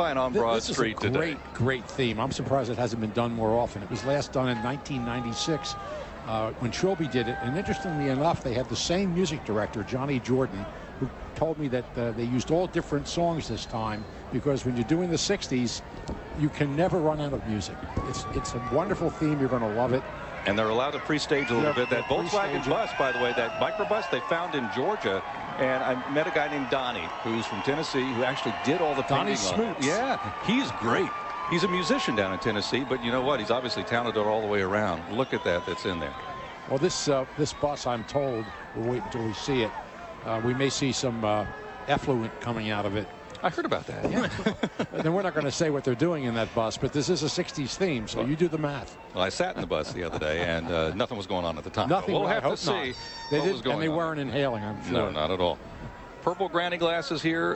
terrifying on Broad Street today. Great theme. I'm surprised it hasn't been done more often. It was last done in 1996 when Trilby did it. And interestingly enough, they had the same music director, Johnny Jordan, who told me that they used all different songs this time because when you're doing the 60s, you can never run out of music. It's a wonderful theme. You're going to love it. And they're allowed to pre-stage a little bit. That Volkswagen bus, by the way, that microbus they found in Georgia. And I met a guy named Donnie, who's from Tennessee, who actually did all the painting on it. Yeah, he's great. He's a musician down in Tennessee, but you know what? He's obviously talented all the way around. Look at that's in there. Well, this bus, I'm told, we'll wait until we see it. We may see some effluent coming out of it. I heard about that. Yeah. Then we're not going to say what they're doing in that bus, but this is a 60s theme, so you do the math. Well, I sat in the bus the other day, and nothing was going on at the time. Nothing. We'll have to see what was going on. And they weren't inhaling, I'm sure. No, not at all. Purple granny glasses here.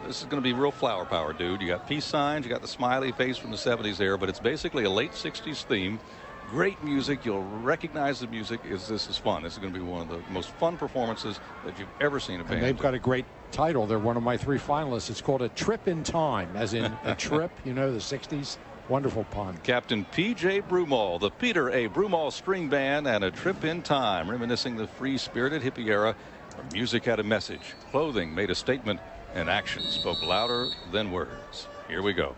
This is going to be real flower power, dude. You got peace signs. You got the smiley face from the 70s there, but it's basically a late 60s theme. Great music. You'll recognize the music. This is fun. This is going to be one of the most fun performances that you've ever seen a band. And they've got a great title. They're one of my 3 finalists. It's called A Trip in Time, as in a trip, you know, the 60s. Wonderful pun. Captain P.J. Broomal, the Peter A. Broomal String Band, and A Trip in Time, reminiscing the free-spirited hippie era. Where music had a message, clothing made a statement, and action spoke louder than words. Here we go.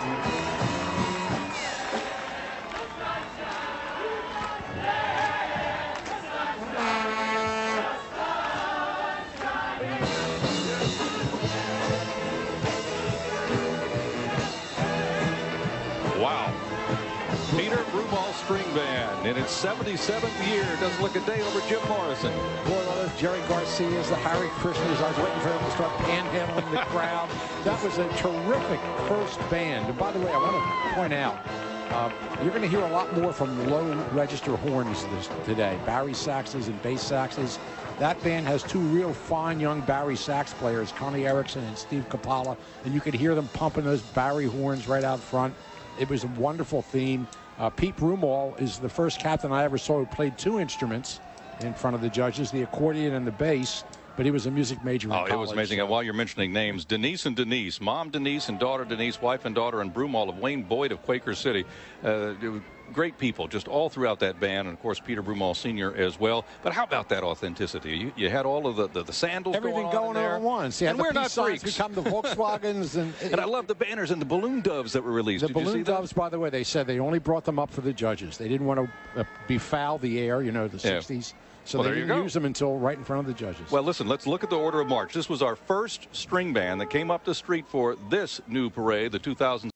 Wow. Peter Broomal String Band in its 77th year. Doesn't look a day over Jim Morrison. Boy, those Jerry Garcias, the Harry Krishners. I was waiting for them to start panhandling the crowd. That was a terrific first band. And by the way, I want to point out, you're going to hear a lot more from low register horns today. Barry saxes and bass saxes. That band has two real fine young Barry sax players, Connie Erickson and Steve Capalla, and you could hear them pumping those Barry horns right out front. It was a wonderful theme. Pete Broomal is the first captain I ever saw who played two instruments in front of the judges, the accordion and the bass, but he was a music major in college. It was amazing. And while you're mentioning names, Denise and Denise, Mom Denise and daughter Denise, wife and daughter, and Broomal of Wayne Boyd of Quaker City. Great people just all throughout that band, and of course Peter Broomal Sr. as well. But how about that authenticity? You had all of the sandals, everything going on at once. And we're not freaks. Become the Volkswagens, and I love the banners and the balloon doves that were released. The balloon doves, by the way, they said they only brought them up for the judges. They didn't want to befoul the air, you know, the 60s. So they didn't use them until right in front of the judges. Well, listen, let's look at the order of march. This was our first string band that came up the street for this new parade, the 2000.